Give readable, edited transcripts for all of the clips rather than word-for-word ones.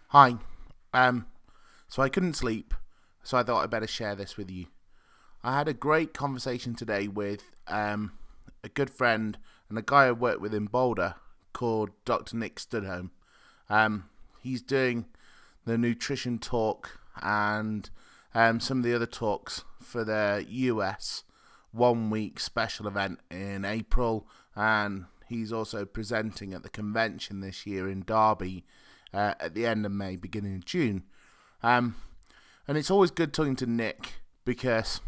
Hi. Um, so I couldn't sleep, so I thought I'd better share this with you. I had a great conversation today with a good friend and a guy I work with in Boulder called Dr. Nick Studholme. He's doing the nutrition talk and some of the other talks for the US 1 week special event in April, and he's also presenting at the convention this year in Derby at the end of May, beginning of June. Um, and it's always good talking to Nick because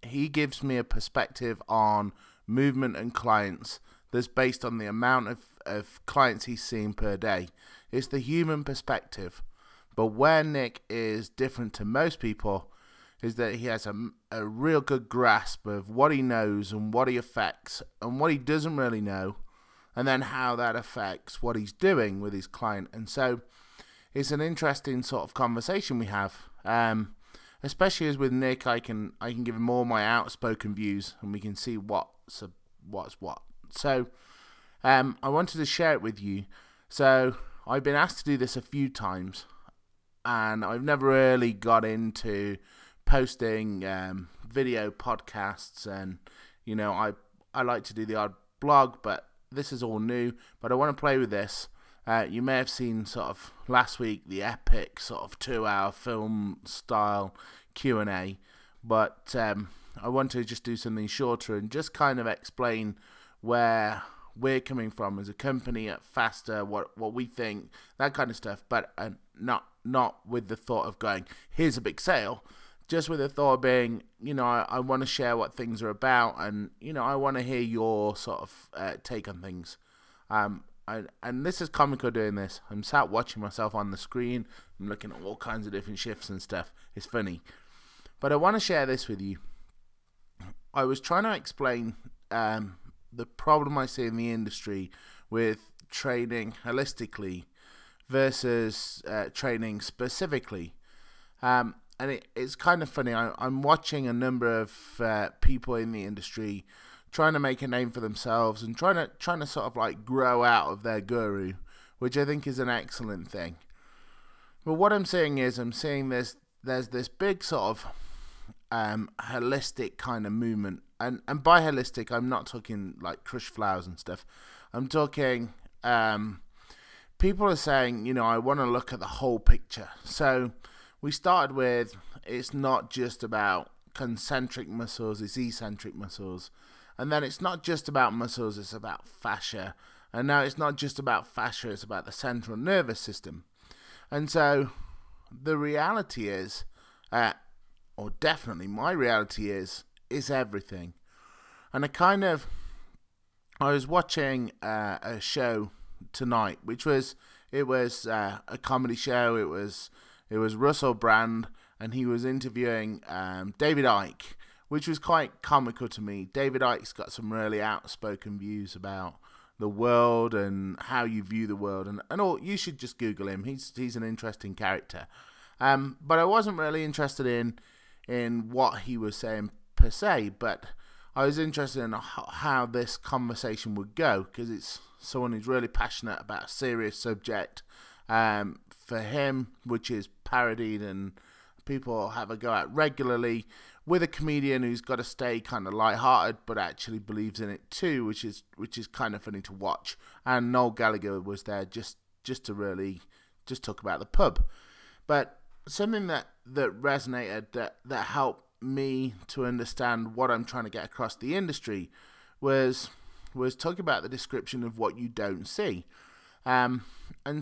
he gives me a perspective on movement and clients that's based on the amount of clients he's seeing per day. It's the human perspective. But where Nick is different to most people is that he has a real good grasp of what he knows and what he affects and what he doesn't really know, and then how that affects what he's doing with his client. And so it's an interesting sort of conversation we have. Especially as with Nick, I can give him all my outspoken views, and we can see what's what. So I wanted to share it with you. So I've been asked to do this a few times, and I've never really got into posting video podcasts, and I like to do the odd blog, but this is all new. But I want to play with this. You may have seen sort of last week the epic sort of 2-hour film style Q&A, but I want to just do something shorter and just kind of explain where we're coming from as a company at Faster, what we think, that kind of stuff, but not with the thought of going, here's a big sale, just with the thought of being, I want to share what things are about, and I want to hear your sort of take on things. And this is comical doing this. I'm sat watching myself on the screen. I'm looking at all kinds of different shifts and stuff. It's funny. But I want to share this with you. I was trying to explain the problem I see in the industry with training holistically versus training specifically. And it's kind of funny. I'm watching a number of people in the industry trying to make a name for themselves and trying to sort of like grow out of their guru, which I think is an excellent thing. But what I'm seeing is there's this big sort of holistic kind of movement, and by holistic I'm not talking like crushed flowers and stuff. I'm talking people are saying, I want to look at the whole picture. So we started with, it's not just about concentric muscles, it's eccentric muscles. And then it's not just about muscles, it's about fascia. And now it's not just about fascia, it's about the central nervous system. And so the reality is, or definitely my reality is everything. And I was watching a show tonight, it was a comedy show. It was Russell Brand, and he was interviewing David Icke, which was quite comical to me. David Icke's got some really outspoken views about the world and how you view the world, and all. You should just Google him. He's an interesting character. But I wasn't really interested in what he was saying per se, but I was interested in how this conversation would go, because it's someone who's really passionate about a serious subject for him, which is parodied and people have a go at regularly, with a comedian who's got to stay kind of lighthearted but actually believes in it too, which is kind of funny to watch. And Noel Gallagher was there just to really just talk about the pub. But something that resonated, that helped me to understand what I'm trying to get across the industry was talking about the description of what you don't see. And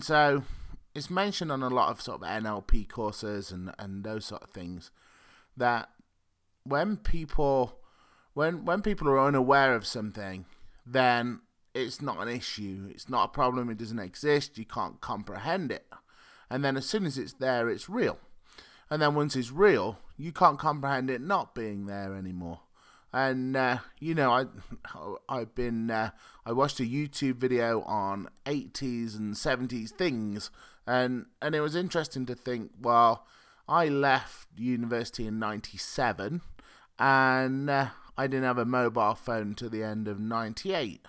so it's mentioned on a lot of sort of NLP courses and those sort of things, that when people are unaware of something, then it's not an issue, it's not a problem, it doesn't exist, you can't comprehend it. And then as soon as it's there, it's real. And then once it's real, you can't comprehend it not being there anymore. And I watched a YouTube video on 80s and 70s things, and it was interesting to think, well, I left university in 97, and I didn't have a mobile phone till the end of 98.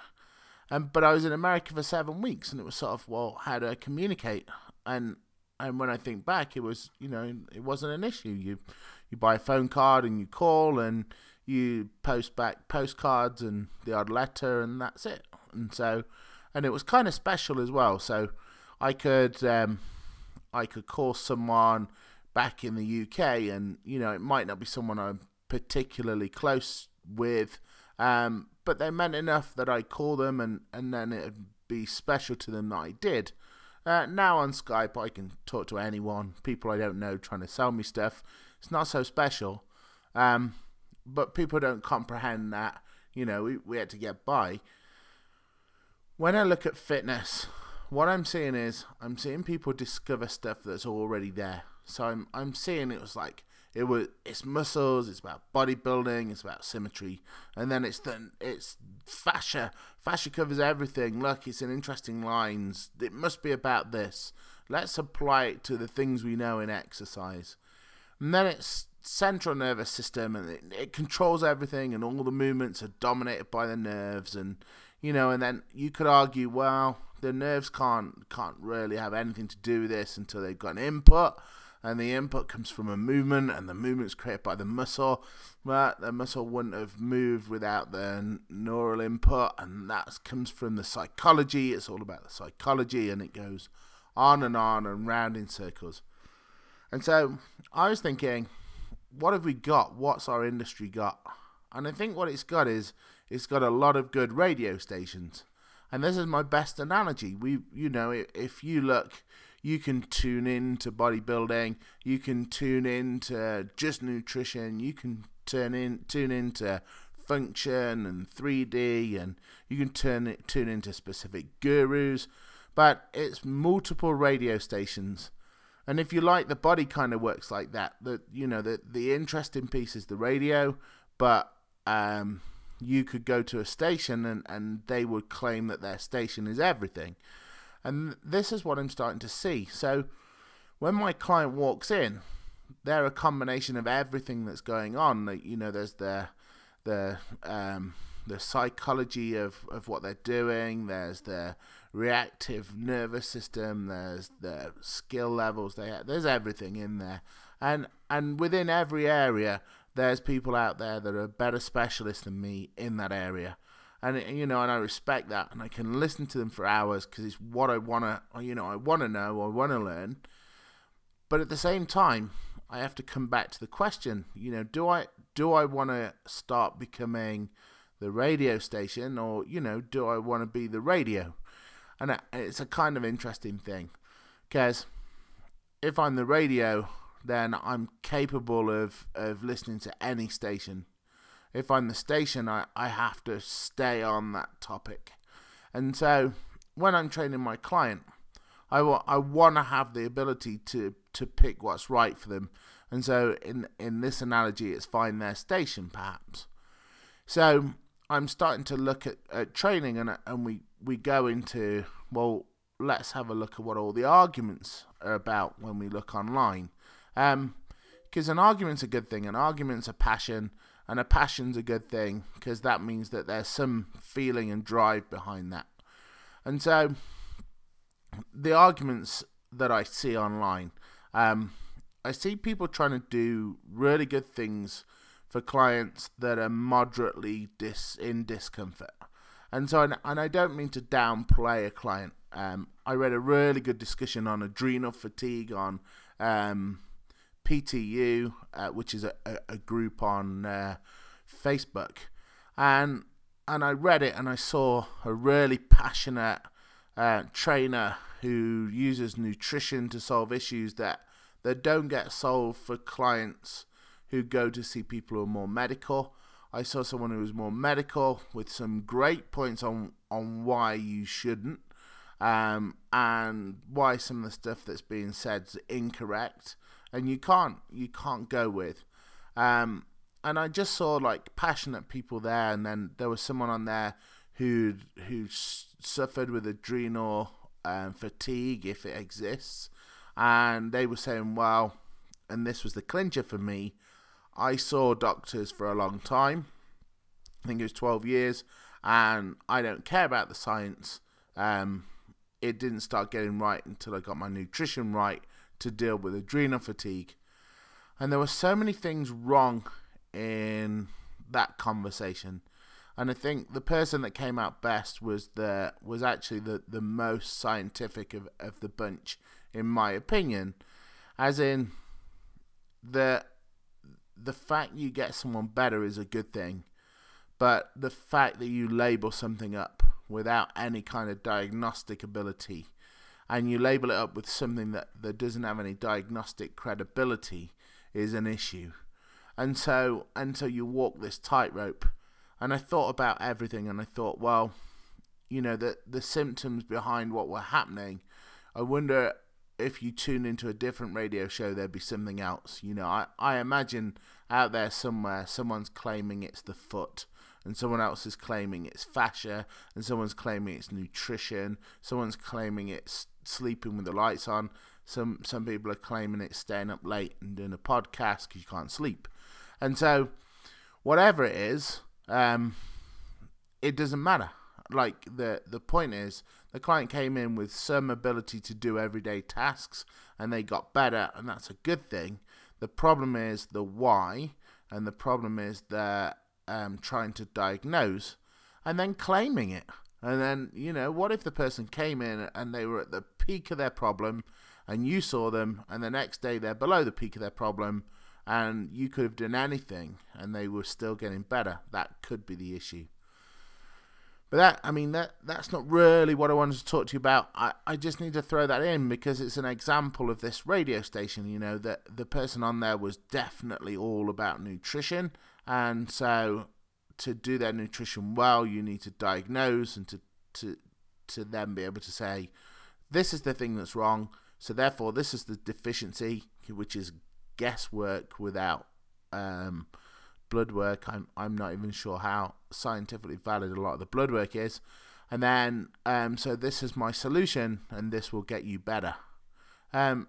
But I was in America for 7 weeks, and it was sort of, well, how do I communicate? And when I think back, it was, it wasn't an issue. You buy a phone card and you call and you post back postcards and the odd letter, and that's it. And it was kind of special as well. So I could call someone back in the UK, and it might not be someone I'm particularly close with, but they meant enough that I call them, and then it'd be special to them that I did. Now on Skype, I can talk to anyone, people I don't know trying to sell me stuff. It's not so special, but people don't comprehend that, we had to get by. When I look at fitness, what I'm seeing people discover stuff that's already there. So I'm seeing it's muscles, it's about bodybuilding, it's about symmetry, and then it's fascia. Fascia covers everything. Look, it's in interesting lines. It must be about this. Let's apply it to the things we know in exercise. And then it's central nervous system, and it controls everything, and all the movements are dominated by the nerves, and and then you could argue, well, the nerves can't really have anything to do with this until they've got an input, and the input comes from a movement, and the movement's created by the muscle, but the muscle wouldn't have moved without the neural input, and that comes from the psychology. It's all about the psychology, and it goes on and round in circles. And so I was thinking, what have we got? What's our industry got? And I think what it's got is it's got a lot of good radio stations. And this is my best analogy. If you look, you can tune in to bodybuilding, you can tune in to just nutrition, you can tune into function and 3D, and you can tune into specific gurus, but it's multiple radio stations. And if you like, the body kind of works like that. The interesting piece is the radio, but you could go to a station and they would claim that their station is everything. And this is what I'm starting to see. So when my client walks in, they're a combination of everything that's going on. There's the psychology of what they're doing. There's the reactive nervous system. There's the skill levels. There's everything in there. And within every area, there's people out there that are better specialists than me in that area. And and I respect that, and I can listen to them for hours because it's what I wanna know, I wanna learn. But at the same time, I have to come back to the question, do I want to start becoming the radio station, or do I want to be the radio? And it's a kind of interesting thing, because if I'm the radio, then I'm capable of listening to any station. If I'm the station, I have to stay on that topic. And so when I'm training my client, I want to have the ability to pick what's right for them. And so in this analogy, it's find their station, perhaps. So I'm starting to look at training, and we go into, well, let's have a look at what all the arguments are about when we look online. Because an argument's a good thing. An argument's a passion, and a passion's a good thing because that means that there's some feeling and drive behind that. And so the arguments that I see online, I see people trying to do really good things for clients that are moderately in discomfort. And so, and I don't mean to downplay a client. I read a really good discussion on adrenal fatigue on PTU, which is a group on Facebook, and I read it, and I saw a really passionate trainer who uses nutrition to solve issues that don't get solved for clients who go to see people who are more medical. I saw someone who was more medical with some great points on why you shouldn't, and why some of the stuff that's being said is incorrect, and you can't go with. And I just saw passionate people there, and then there was someone on there who suffered with adrenal fatigue, if it exists, and they were saying, well, and this was the clincher for me, I saw doctors for a long time, I think it was 12 years, and I don't care about the science. It didn't start getting right until I got my nutrition right to deal with adrenal fatigue. And there were so many things wrong in that conversation. And I think the person that came out best was actually the most scientific of the bunch, in my opinion. As in, the fact you get someone better is a good thing, but the fact that you label something up without any kind of diagnostic ability, and you label it up with something that doesn't have any diagnostic credibility, is an issue. And so you walk this tightrope. And I thought about everything, and I thought, well, you know, the symptoms behind what were happening, I wonder if you tune into a different radio show, there'd be something else. You know, I imagine out there somewhere, someone's claiming it's the foot, and someone else is claiming it's fascia, and someone's claiming it's nutrition, someone's claiming it's sleeping with the lights on, some people are claiming it's staying up late and doing a podcast because you can't sleep. And so, whatever it is, it doesn't matter. Like, the point is, the client came in with some ability to do everyday tasks, and they got better, and that's a good thing. The problem is the why, and the problem is the trying to diagnose and then claiming it. And then, you know, what if the person came in and they were at the peak of their problem, and you saw them, and the next day they're below the peak of their problem, and you could have done anything and they were still getting better? That could be the issue. But that's not really what I wanted to talk to you about. I just need to throw that in because it's an example of this radio station. You know, that the person on there was definitely all about nutrition, and so to do their nutrition well, you need to diagnose and to then be able to say, this is the thing that's wrong, so therefore this is the deficiency, which is guesswork without blood work. I'm not even sure how scientifically valid a lot of the blood work is. And then so this is my solution, and this will get you better,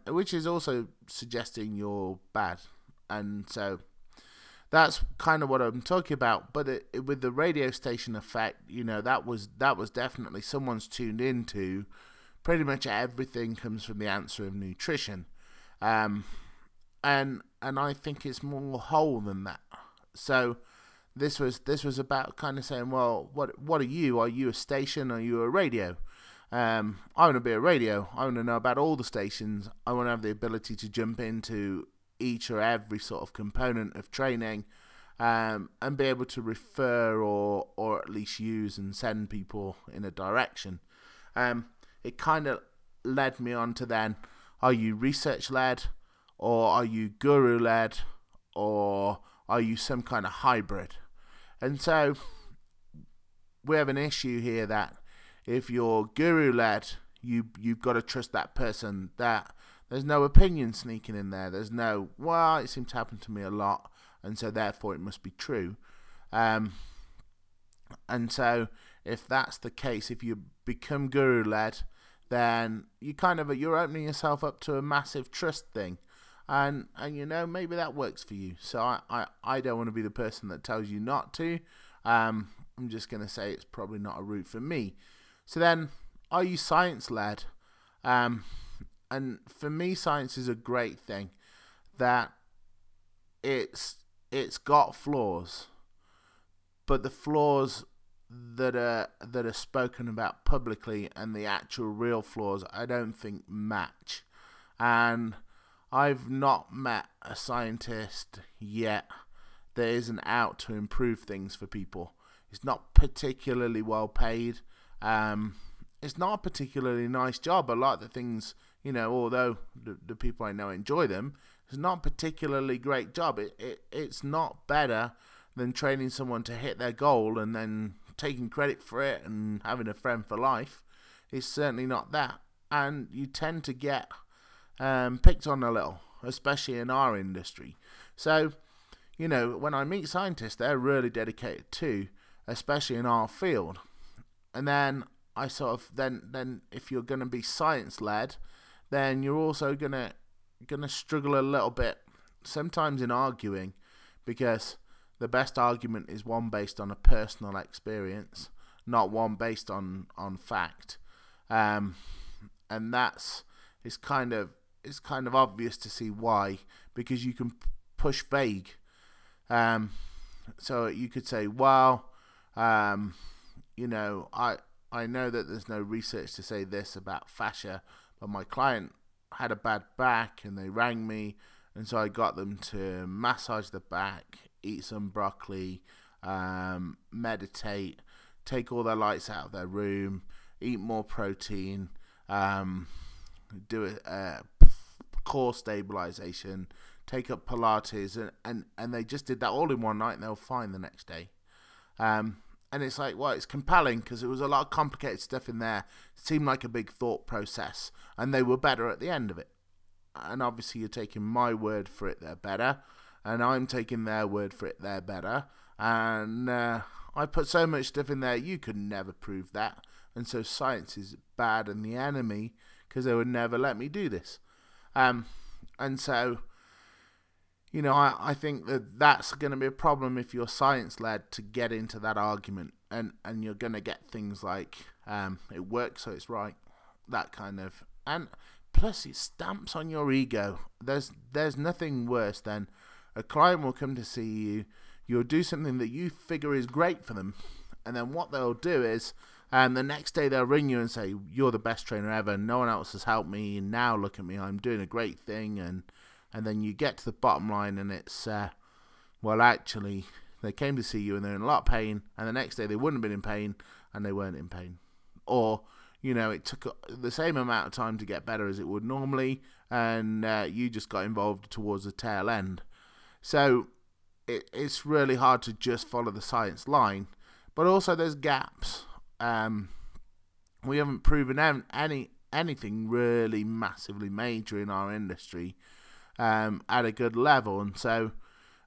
which is also suggesting you're bad. And so that's kind of what I'm talking about. But with the radio station effect, you know, that was definitely someone's tuned into pretty much everything comes from the answer of nutrition. And I think it's more whole than that. So this was about kind of saying, well, what are you? Are you a station? Are you a radio? I want to be a radio. I want to know about all the stations. I want to have the ability to jump into each or every sort of component of training, and be able to refer or at least use and send people in a direction. It kind of led me on to then, are you research-led, or are you guru-led, or are you some kind of hybrid? And so we have an issue here that if you're guru-led, you've got to trust that person, that there's no opinion sneaking in there. There's no, well, it seems to happen to me a lot, and so therefore it must be true. And so if that's the case, if you become guru-led, then you're opening yourself up to a massive trust thing. And you know, maybe that works for you. So I don't want to be the person that tells you not to. I'm just going to say it's probably not a route for me. So then, are you science-led? And for me, science is a great thing. That it's got flaws, but the flaws that are spoken about publicly and the actual real flaws, I don't think match. And I've not met a scientist yet that isn't out to improve things for people. It's not particularly well paid. It's not a particularly nice job. A lot of the things, you know, although the people I know enjoy them, it's not a particularly great job. It's not better than training someone to hit their goal and then taking credit for it and having a friend for life. It's certainly not that. And you tend to get picked on a little, especially in our industry. So, you know, when I meet scientists, they're really dedicated too, especially in our field. And then I sort of then if you're going to be science-led, then you're also gonna struggle a little bit sometimes in arguing, because the best argument is one based on a personal experience, not one based on fact. And is kind of it's kind of obvious to see why, because you can push vague. So you could say, well, you know, I know that there's no research to say this about fascia, but my client had a bad back and they rang me, and so I got them to massage the back, eat some broccoli, meditate, take all their lights out of their room, eat more protein, do a core stabilization, take up Pilates, and they just did that all in one night, and they were fine the next day. And it's like, well, it's compelling because there was a lot of complicated stuff in there. It seemed like a big thought process, and they were better at the end of it. And obviously you're taking my word for it, they're better, and I'm taking their word for it, they're better. And I put so much stuff in there, you could never prove that. And so science is bad and the enemy, because they would never let me do this. And so, you know, I think that that's going to be a problem if you're science-led to get into that argument. And you're going to get things like, it works, so it's right, that kind of. And plus, it stamps on your ego. There's nothing worse than a client will come to see you, you'll do something that you figure is great for them, and then what they'll do is, the next day they'll ring you and say, you're the best trainer ever, no one else has helped me, and now look at me, I'm doing a great thing. And then you get to the bottom line and it's, well, actually, they came to see you and they're in a lot of pain, and the next day they wouldn't have been in pain and they weren't in pain. Or, you know, it took the same amount of time to get better as it would normally, and you just got involved towards the tail end. So it's really hard to just follow the science line, but also there's gaps. We haven't proven anything really massively major in our industry at a good level, and so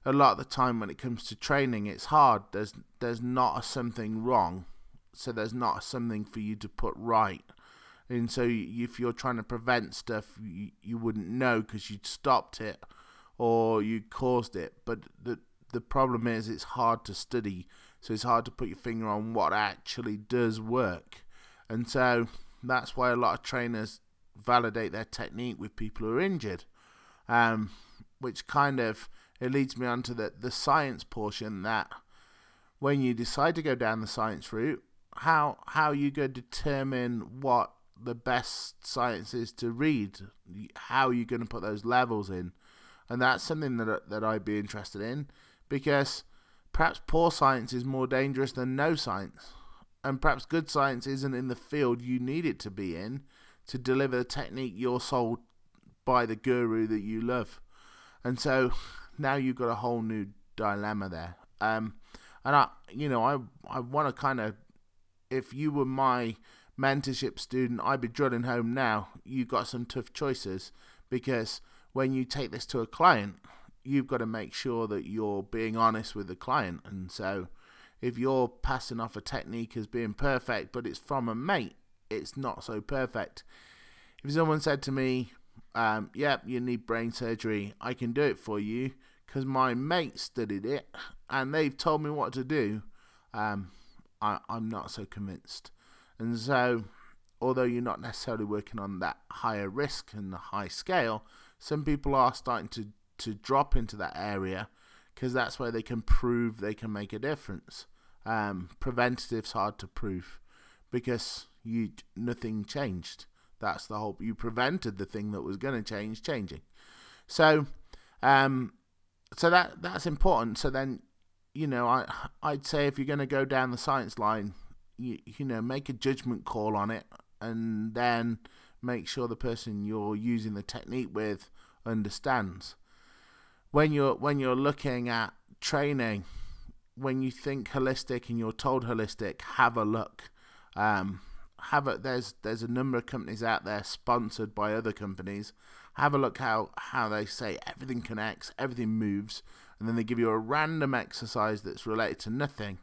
a lot of the time when it comes to training, it's hard. There's not a something wrong, so there's not a something for you to put right. And so if you're trying to prevent stuff, you wouldn't know because you'd stopped it or you caused it. But the problem is it's hard to study, so it's hard to put your finger on what actually does work. And so that's why a lot of trainers validate their technique with people who are injured, which kind of, it leads me on to the science portion, that when you decide to go down the science route, how you go determine what the best science is to read, how are you going to put those levels in. And that's something that I'd be interested in, because perhaps poor science is more dangerous than no science, and perhaps good science isn't in the field you need it to be in to deliver the technique you're sold by the guru that you love. And so now you've got a whole new dilemma there. And I want to kind of, if you were my mentorship student, I'd be drilling home now, you've got some tough choices, because when you take this to a client, you've got to make sure that you're being honest with the client. And so if you're passing off a technique as being perfect, but it's from a mate, it's not so perfect. If someone said to me, yep, you need brain surgery, I can do it for you because my mate studied it and they've told me what to do, I'm not so convinced. And so, although you're not necessarily working on that higher risk and the high scale, some people are starting to drop into that area because that's where they can prove they can make a difference. Preventative's hard to prove because nothing changed. That's the whole, you prevented the thing that was going to change changing. So that's important. So then, I'd say if you're going to go down the science line, make a judgment call on it, and then make sure the person you're using the technique with understands. When you're looking at training, when you think holistic and you're told holistic, have a look. There's a number of companies out there sponsored by other companies. Have a look how they say everything connects, everything moves, and then they give you a random exercise that's related to nothing.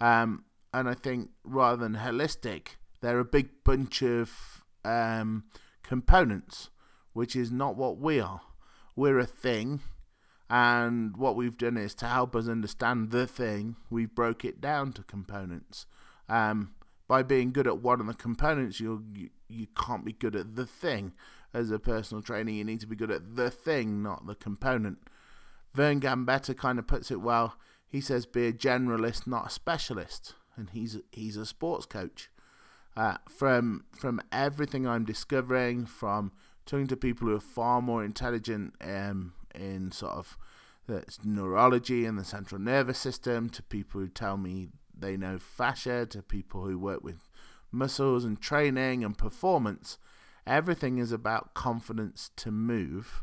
And I think rather than holistic, they're a big bunch of components, which is not what we are. We're a thing, and what we've done is to help us understand the thing, we broke it down to components. by being good at one of the components, you can't be good at the thing. As a personal trainer, you need to be good at the thing, not the component. Vern Gambetta kind of puts it well. He says, be a generalist, not a specialist. And he's a sports coach. From everything I'm discovering, from talking to people who are far more intelligent in sort of neurology and the central nervous system, to people who tell me they know fascia, to people who work with muscles and training and performance, everything is about confidence to move,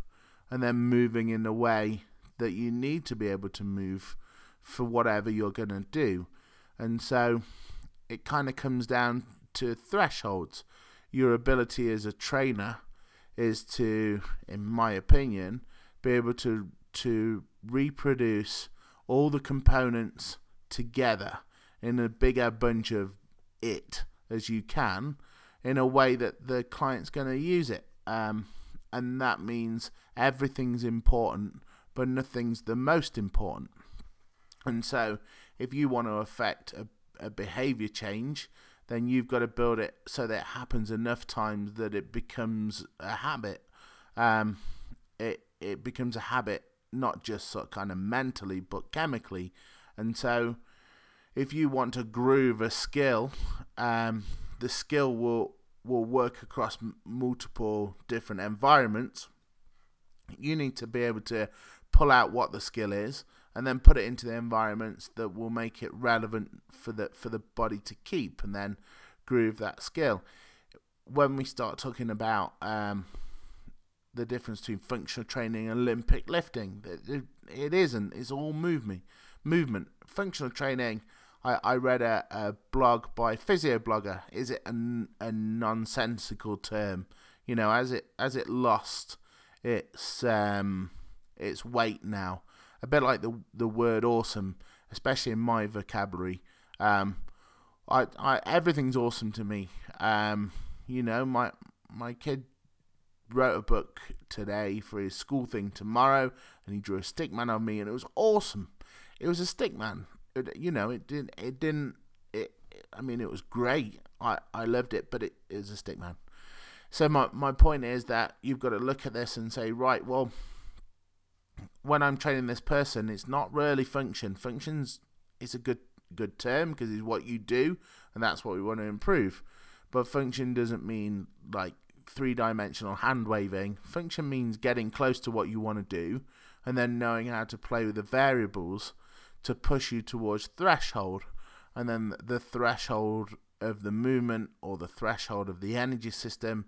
and then moving in a way that you need to be able to move for whatever you're going to do. And so it kind of comes down to thresholds. Your ability as a trainer is to, in my opinion, be able to reproduce all the components together in a bigger bunch of it as you can, in a way that the client's going to use it. And that means everything's important, but nothing's the most important. And so if you want to affect a behavior change, then you've got to build it so that it happens enough times that it becomes a habit. It becomes a habit, not just sort of kind of mentally, but chemically. And so if you want to groove a skill, the skill will work across multiple different environments. You need to be able to pull out what the skill is and then put it into the environments that will make it relevant for the body to keep, and then groove that skill. When we start talking about the difference between functional training and Olympic lifting, it isn't. It's all movement. Functional training, I read a blog by Physioblogger. Is it a nonsensical term? You know, as it lost its weight now. A bit like the word awesome, especially in my vocabulary. Everything's awesome to me. You know, my kid wrote a book today for his school thing tomorrow, and he drew a stick man on me, and it was awesome. It was a stick man. I mean, it was great. I loved it, but it was a stick man. So my point is that you've got to look at this and say, right, well, when I'm training this person, it's not really function. Functions is a good term because it's what you do, and that's what we want to improve. But function doesn't mean like three-dimensional hand waving. Function means getting close to what you want to do, and then knowing how to play with the variables to push you towards threshold, and then the threshold of the movement or the threshold of the energy system.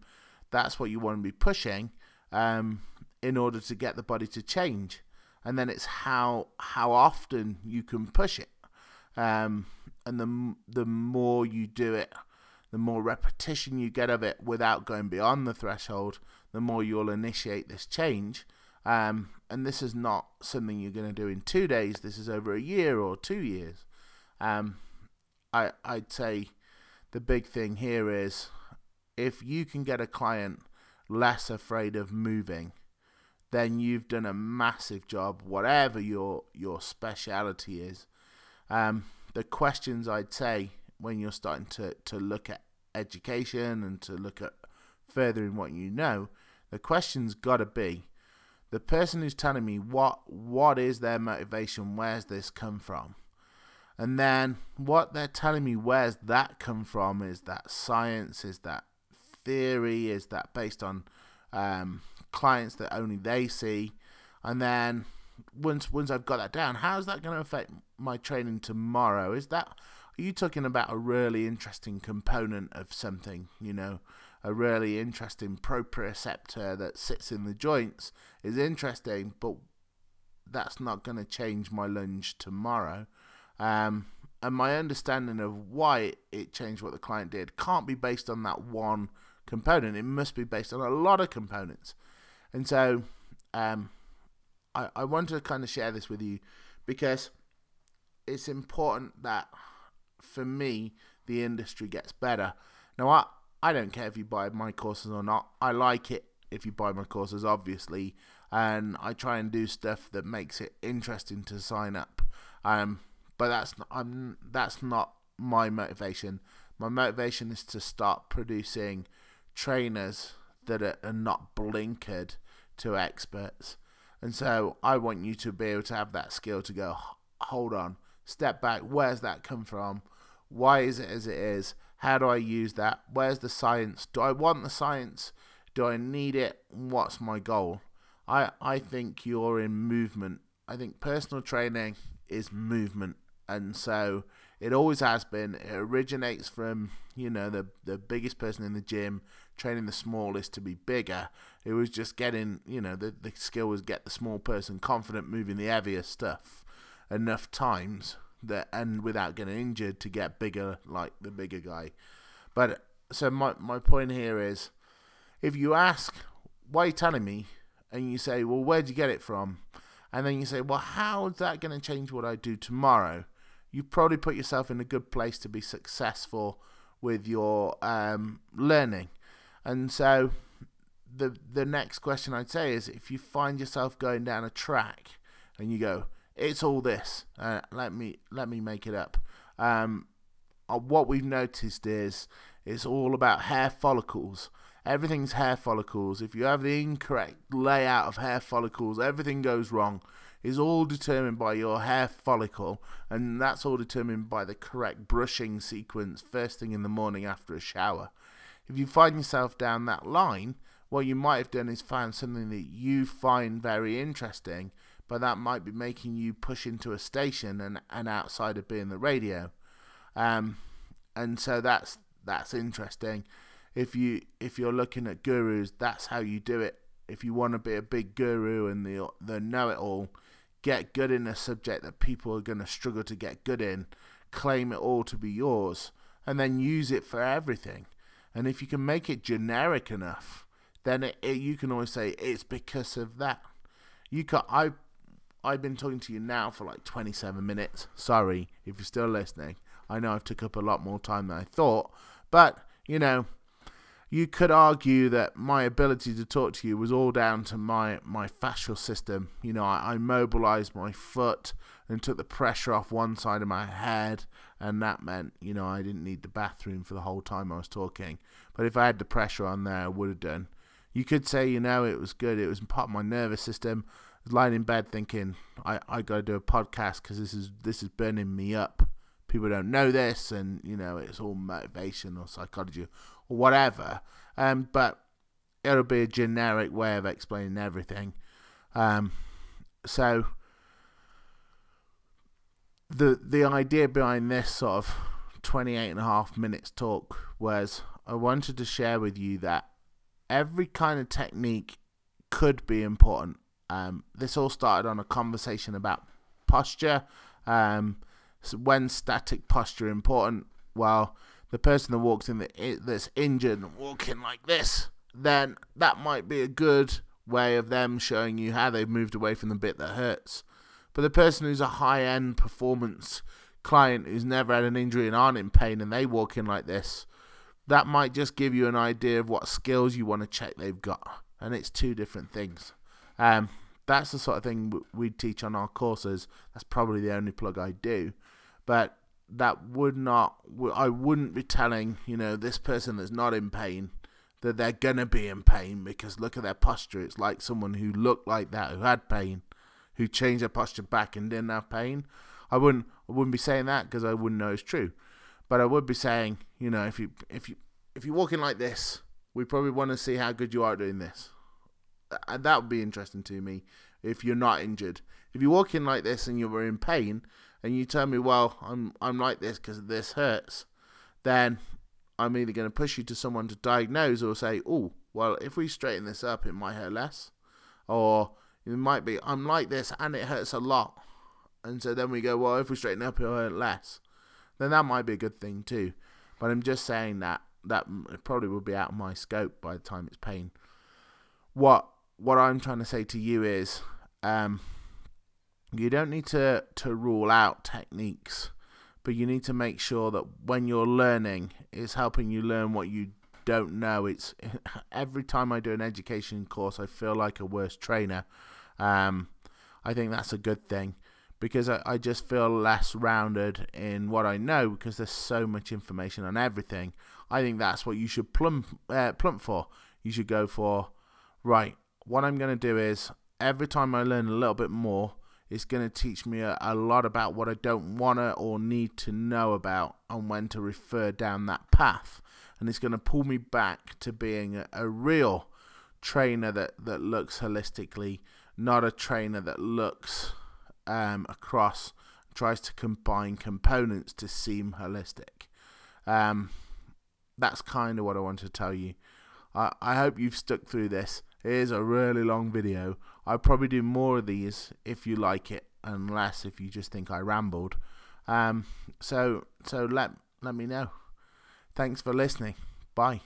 That's what you want to be pushing in order to get the body to change. And then it's how often you can push it. And the more you do it, the more repetition you get of it without going beyond the threshold, the more you'll initiate this change. And this is not something you're going to do in 2 days. This is over a year or 2 years. I'd say the big thing here is if you can get a client less afraid of moving, then you've done a massive job, whatever your speciality is. The questions I'd say when you're starting to look at education and to look at furthering what you know, the question's got to be, the person who's telling me what is their motivation, where's this come from? And then what they're telling me, where's that come from? Is that science? Is that theory? Is that based on clients that only they see? And then once I've got that down, how's that going to affect my training tomorrow? Are you talking about a really interesting component of something, you know, a really interesting proprioceptor that sits in the joints is interesting, but that's not going to change my lunge tomorrow. And my understanding of why it changed what the client did can't be based on that one component. It must be based on a lot of components. And so I want to kind of share this with you because it's important that, for me, the industry gets better. Now, I don't care if you buy my courses or not. I like it if you buy my courses, obviously, and I try and do stuff that makes it interesting to sign up. But that's not my motivation. My motivation is to start producing trainers that are not blinkered to experts. And so I want you to be able to have that skill to go, hold on, step back, where's that come from? Why is it as it is? How do I use that? Where's the science? Do I want the science? Do I need it? What's my goal? I think you're in movement. I think personal training is movement. And so it always has been. It originates from, the biggest person in the gym training the smallest to be bigger. It was just getting, the skill was get the small person confident moving the heavier stuff enough times and without getting injured to get bigger like the bigger guy. But so my point here is, if you ask, why are you telling me? And you say, well, where'd you get it from? And then you say, well, how is that going to change what I do tomorrow? You've probably put yourself in a good place to be successful with your learning. And so the next question I'd say is, if you find yourself going down a track and you go, it's all this, let me make it up. What we've noticed is it's all about hair follicles. Everything's hair follicles. If you have the incorrect layout of hair follicles, everything goes wrong. It's all determined by your hair follicle, and that's all determined by the correct brushing sequence first thing in the morning after a shower. If you find yourself down that line, what you might have done is found something that you find very interesting, but that might be making you push into a station and outside of being the radio. And so that's interesting. If you're looking at gurus, that's how you do it. If you want to be a big guru and the know-it-all, get good in a subject that people are going to struggle to get good in, claim it all to be yours, and then use it for everything. And if you can make it generic enough, then you can always say it's because of that. I've been talking to you now for like 27 minutes. Sorry if you're still listening. I know I've took up a lot more time than I thought, but you could argue that my ability to talk to you was all down to my fascial system. I mobilized my foot and took the pressure off one side of my head, and that meant, I didn't need the bathroom for the whole time I was talking. But if I had the pressure on there, I would have done. You could say, it was good. It was part of my nervous system. I was lying in bed thinking, I got to do a podcast because this is burning me up. People don't know this, and it's all motivation or psychology or whatever. But it'll be a generic way of explaining everything. So the idea behind this sort of 28.5 minutes talk was I wanted to share with you that every kind of technique could be important. This all started on a conversation about posture. So when static posture important? Well, the person that walks in that's injured and walking like this, then that might be a good way of them showing you how they've moved away from the bit that hurts. But the person who's a high-end performance client who's never had an injury and aren't in pain and they walk in like this, that might just give you an idea of what skills you want to check they've got. And it's two different things. That's the sort of thing we teach on our courses. That's probably the only plug I do. But that I wouldn't be telling, this person that's not in pain that they're going to be in pain because look at their posture. It's like someone who looked like that, who had pain, who changed their posture back and didn't have pain. I wouldn't be saying that because I wouldn't know it's true. But I would be saying, if you're walking like this, we probably want to see how good you are doing this. And that would be interesting to me if you're not injured. If you're walking like this and you're in pain, and you tell me, well, I'm like this because this hurts, then I'm either going to push you to someone to diagnose or say, oh, well, if we straighten this up, it might hurt less. Or it might be, I'm like this and it hurts a lot. And so then we go, well, if we straighten up, it'll hurt less. Then that might be a good thing too. But I'm just saying that it probably will be out of my scope by the time it's pain. What I'm trying to say to you is, you don't need to rule out techniques, but you need to make sure that when you're learning, it's helping you learn what you don't know. It's every time I do an education course, I feel like a worse trainer. I think that's a good thing because I just feel less rounded in what I know, because there's so much information on everything. I think that's what you should plump for. You should go for, right, what I'm going to do is, every time I learn a little bit more, it's going to teach me a lot about what I don't want to or need to know about, and when to refer down that path. And it's going to pull me back to being a real trainer that looks holistically, not a trainer that looks across, tries to combine components to seem holistic. That's kind of what I want to tell you. I hope you've stuck through this. It is a really long video. I'll probably do more of these if you like it, and less if you just think I rambled. So let me know. Thanks for listening. Bye.